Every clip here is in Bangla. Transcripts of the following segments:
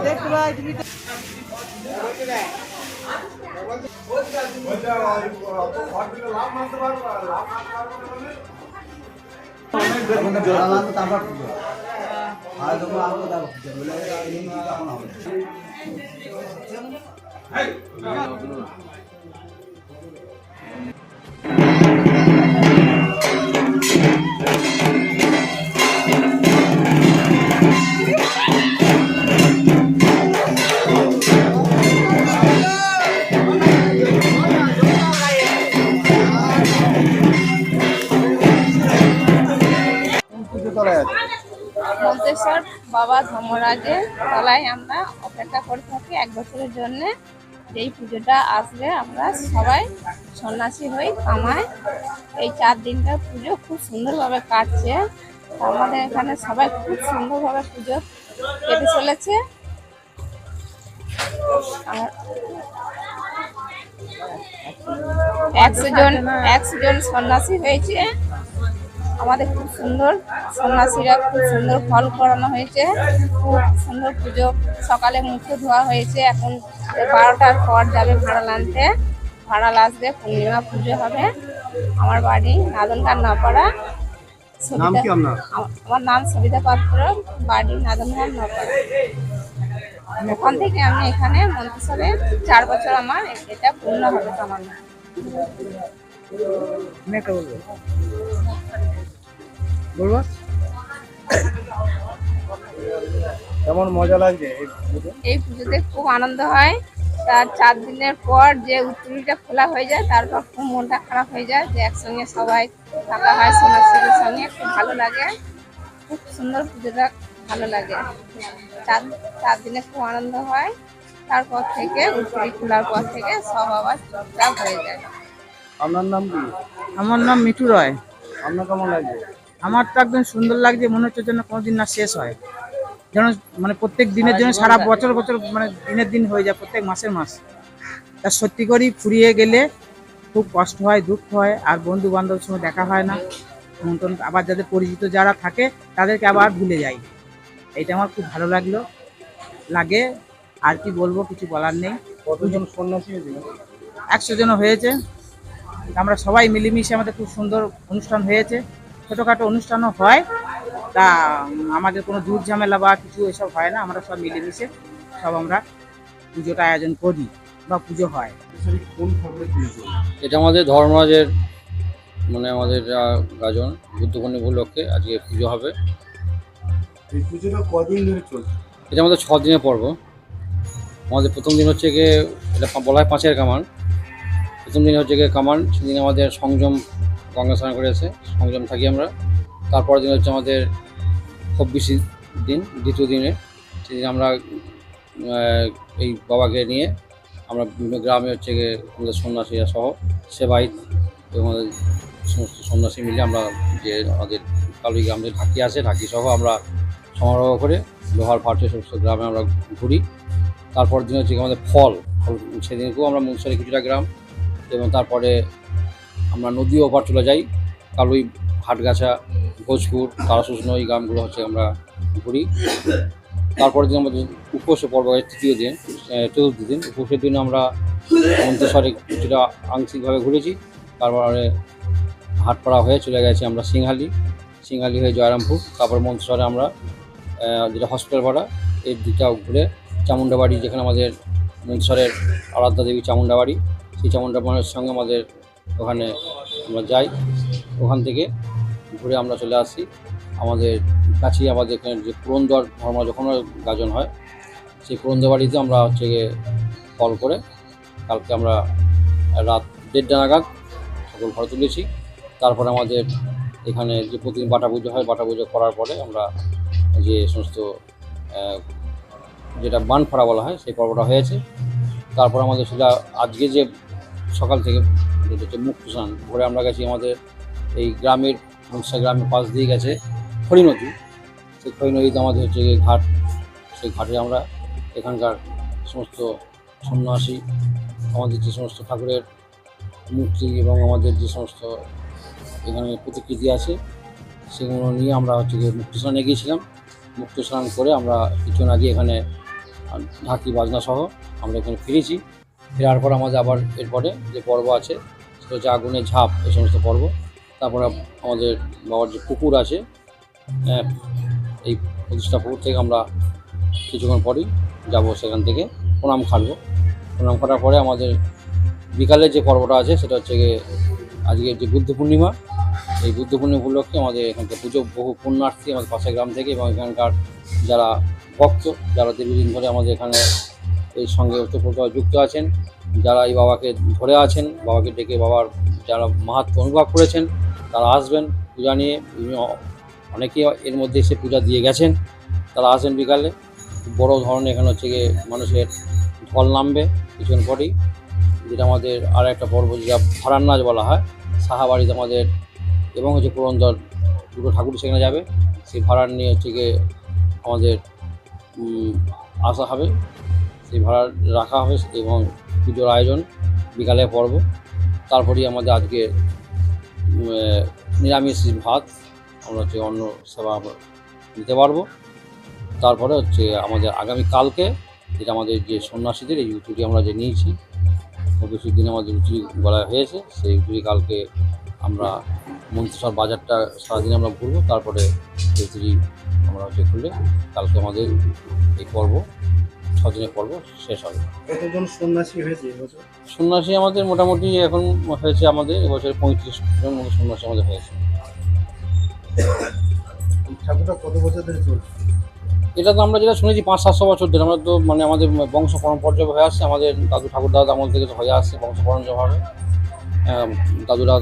দেখতে পাই তুমি মন্তেশ্বর বাবা ধর্মরাজের তলায় আমরা অপেক্ষা করে থাকি 1 বছরের জন্য। যেই পুজোটা আসলে আমরা সবাই সন্ন্যাসী হই কামায়। এই 4 দিনকার পুজো খুব সুন্দরভাবে কাটছে। আমাদের এখানে সবাই খুব সুন্দরভাবে পুজো কেটে চলেছে। আর 100 জন সন্ন্যাসী হয়েছে। আমাদের খুব সুন্দর সন্ন্যাসীরা খুব সুন্দর ফল করানো হয়েছে। খুব সুন্দর পুজো। সকালে মুখে ধোয়া হয়েছে। এখন 12টার পর যাবে ভাড়াল আনতে। ভাড়াল আসবে, পূর্ণিমা পুজো হবে। আমার বাড়ি নাদনঘাট নপাড়া। আমার নাম সবিতা পাত্র, বাড়ি নাদনঘাট নপাড়া। ওখান থেকে আমি এখানে মন্তেশ্বরে 4 বছর আমার এটা পূর্ণ হবে কামানো। বলবো কেমন মজা লাগছে এই পুজোতে? খুব আনন্দ হয়। তার 4 দিনের পর যে উত্তরীটা খোলা হয়ে যায়, তারপর খুব মনটা খারাপ হয়ে যায় যে একসঙ্গে সবাই থাকা হয় সন্ন্যাসীদের সঙ্গে। খুব ভালো লাগে। খুব সুন্দর পুজোটা ভালো লাগে। 4 দিনে খুব আনন্দ হয়। তারপর থেকে উত্তরী খোলার পর থেকে সব আবার চুপচাপ হয়ে যায়। আপনার নাম কি? আমার নাম মিঠু রয়। আপনার কেমন লাগছে? আমার তো একদম সুন্দর লাগছে, মনে হচ্ছে যেন কোনোদিন না শেষ হয়। যেন মানে প্রত্যেক দিনের জন্য সারা বছর বছর মানে দিনের দিন হয়ে যায়, প্রত্যেক মাসের মাস। তা সত্যি করেই ফুরিয়ে গেলে খুব কষ্ট হয়, দুঃখ হয়। আর বন্ধু বান্ধবের সঙ্গে দেখা হয় না। মতন আবার যাদের পরিচিত যারা থাকে তাদেরকে আবার ভুলে যাই। এইটা আমার খুব ভালো লাগে। আর কি বলবো, কিছু বলার নেই। কতজন সন্ন্যাসী হয়েছিল? 100 জন হয়েছে। আমরা সবাই মিলেমিশে আমাদের খুব সুন্দর অনুষ্ঠান হয়েছে। ছোটোখাটো অনুষ্ঠানও হয়। তা আমাদের কোনো দূর ঝামেলা বা কিছু এসব হয় না। আমরা সব মিলেমিশে সব আমরা পুজোটা আয়োজন করি বা পুজো হয়। কোন ঠাকুরের পুজো? এটা আমাদের ধর্মরাজের মানে আমাদের গাজন বুদ্ধ পূর্ণিমা উপলক্ষে আজকে পুজো হবে। এই পুজোটা কদিন ধরে চলছে? এটা আমাদের 6 দিনের পর্ব। আমাদের প্রথম দিন হচ্ছে গিয়ে এটা বলা হয় 5-এর কামান। প্রথম দিন হচ্ছে গিয়ে কামান। সেদিন আমাদের সংযম গঙ্গা স্নান করেছে, সংযম থাকি আমরা। তারপরের দিন হচ্ছে আমাদের 24 দিন, দ্বিতীয় দিনে। সেদিন আমরা এই বাবাকে নিয়ে আমরা বিভিন্ন গ্রামে হচ্ছে গিয়ে আমাদের সন্ন্যাসীরা সহ সেবায়িত এবং আমাদের সমস্ত সন্ন্যাসী মিলে আমরা যে আমাদের কালুই গ্রাম যে ঢাকি আছে, ঢাকি সহ আমরা সমারোহ করে লোহার ফাটে সমস্ত গ্রামে আমরা ঘুরি। তারপর দিন হচ্ছে আমাদের ফল সেদিনকেও আমরা মনসরে কিছুটা গ্রাম এবং তারপরে আমরা নদী ওপার চলে যাই। কালুই, হাটগাছা, ভোজপুর, তারাশুষ্ণ এই গ্রামগুলো হচ্ছে আমরা ঘুরি। তারপরের দিন আমাদের উপোস পর্ব হয় তৃতীয় দিন, চতুর্থ দিন। উপোসের দিন আমরা মন্তেশ্বরে কিছুটা আংশিকভাবে ঘুরেছি। তারপরে হাটপাড়া হয়ে চলে গেছি আমরা সিংহালি হয়ে জয়রামপুর। তারপর মন্তেশ্বরে আমরা যেটা হসপিটাল পাড়া এই দিকটা ঘুরে চামুন্ডা বাড়ি, যেখানে আমাদের মন্তেশ্বরের আরাধ্যা দেবী চামুন্ডা বাড়ি, সেই চামুন্ডা মায়ের সঙ্গে আমাদের ওখানে আমরা যাই। ওখান থেকে ঘুরে আমরা চলে আসি আমাদের কাছেই আমাদের এখানে যে পুরন্দর ধর্ম যখন গাজন হয়, সেই পুরন্দর বাড়িতে আমরা হচ্ছে গিয়ে কল করে কালকে আমরা রাত 1:30 নাগাদ সকল ঘরে তুলেছি। তারপরে আমাদের এখানে যে প্রতিদিন বাটা পুজো হয়, বাটা পুজো করার পরে আমরা যে সমস্ত যেটা বান ফাড়া বলা হয় সেই পর্বটা হয়েছে। তারপর আমাদের সেটা আজকে যে সকাল থেকে হচ্ছে মুক্ত স্নান, ভোরে আমরা গেছি আমাদের এই গ্রামের গ্রামের পাশ দিয়ে গেছে খড়ি নদী। সেই খড়ি নদীতে আমাদের হচ্ছে গিয়ে ঘাট, সেই ঘাটে আমরা এখানকার সমস্ত সন্ন্যাসী, আমাদের যে সমস্ত ঠাকুরের মূর্তি এবং আমাদের যে সমস্ত এখানে প্রতিকৃতি আছে সেগুলো নিয়ে আমরা হচ্ছে গিয়ে মুক্ত স্নানে গিয়েছিলাম। মুক্ত স্নান করে আমরা কিছুক্ষণ আগে এখানে ঢাকি বাজনা সহ আমরা এখানে ফিরেছি। ফেরার পর আমাদের আবার এরপরে যে পর্ব আছে সেটা হচ্ছে আগুনের ঝাঁপ, এই সমস্ত পর্ব। তারপরে আমাদের বাবার যে পুকুর আছে, এই প্রতিষ্ঠা পুকুর থেকে আমরা কিছুক্ষণ পরই যাব, সেখান থেকে প্রণাম খাটবো। প্রণাম খাটার পরে আমাদের বিকালের যে পর্বটা আছে সেটা হচ্ছে গিয়ে আজকে যে বুদ্ধ পূর্ণিমা, এই বুদ্ধ পূর্ণিমা উপলক্ষে আমাদের এখানকার পুজো বহু পুণ্যার্থী আমাদের পাশের গ্রাম থেকে এবং এখানকার যারা ভক্ত, যারা দীর্ঘদিন ধরে আমাদের এখানে এই সঙ্গে ওতপ্রোতভাবে যুক্ত আছেন, যারা এই বাবাকে ধরে আছেন, বাবাকে ডেকে বাবার যারা মাহাত্ম্য অনুভব করেছেন, তারা আসবেন পূজা নিয়ে। অনেকেই এর মধ্যে এসে পূজা দিয়ে গেছেন, তারা আসেন বিকালে। বড় ধরনের এখানে হচ্ছে গিয়ে মানুষের ঢল নামবে কিছুক্ষণ পরেই, যেটা আমাদের আর একটা পর্ব যেটা ভাড়ার নাচ বলা হয়। সাহাবাড়িতে আমাদের এবং হচ্ছে পুরন্দর দুটো ঠাকুর সেখানে যাবে, সেই ভাড়ার নিয়ে হচ্ছে গিয়ে আমাদের আসা হবে, সেই ভাড়া রাখা হবে এবং পুজোর আয়োজন বিকালে পর্ব। তারপরেই আমাদের আজকে নিরামিষ ভাত আমরা হচ্ছে অন্ন সেবা দিতে পারবো। তারপরে হচ্ছে আমাদের আগামী কালকে যেটা আমাদের যে সন্ন্যাসীদের এই উচুরি আমরা যে নিয়েছি, বেশি দিন আমাদের উচুরি বলা হয়েছে, সেই উচুরি কালকে আমরা মন্তেশ্বর বাজারটা সারাদিন আমরা ঘুরবো। তারপরে উচুরি আমরা হচ্ছে খুললে কালকে আমাদের এই পর্ব 6 দিনের পর্ব শেষ হবে। কতজন সন্ন্যাসী হয়েছে এবছর? সন্ন্যাসী আমাদের মোটামুটি এখন হয়েছে আমাদের এবছর 35 জন মতো সন্ন্যাসী আমাদের হয়েছে। এই ঠাকুরটা কত বছর ধরে চলছে? এটা তো আমরা যেটা শুনেছি 500-700 বছর ধরে, আমরা তো মানে আমাদের বংশ পরম্পর্যভাবে হয়ে আসছে, আমাদের দাদু ঠাকুর দাদা আমল থেকে তো হয়ে আসছে বংশ পরম্পরাভাবে। দাদুরা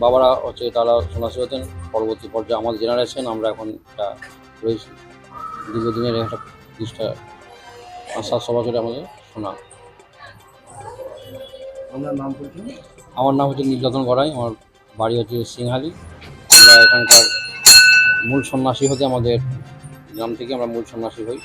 বাবারা হচ্ছে তারা সন্ন্যাসী হতেন, পরবর্তী পর্যায়ে আমাদের জেনারেশন আমরা এখন এটা রয়েছি দীর্ঘদিনের একটা জিনিসটা 500-700 বছরে আমাদের শোনা। আপনার নাম বলছেন? আমার নাম হচ্ছে নীলরতন গড়াই, আমার বাড়ি হচ্ছে সিংহালি। আমরা এখানকার মূল সন্ন্যাসী হতে আমাদের গ্রাম থেকে আমরা মূল সন্ন্যাসী হই।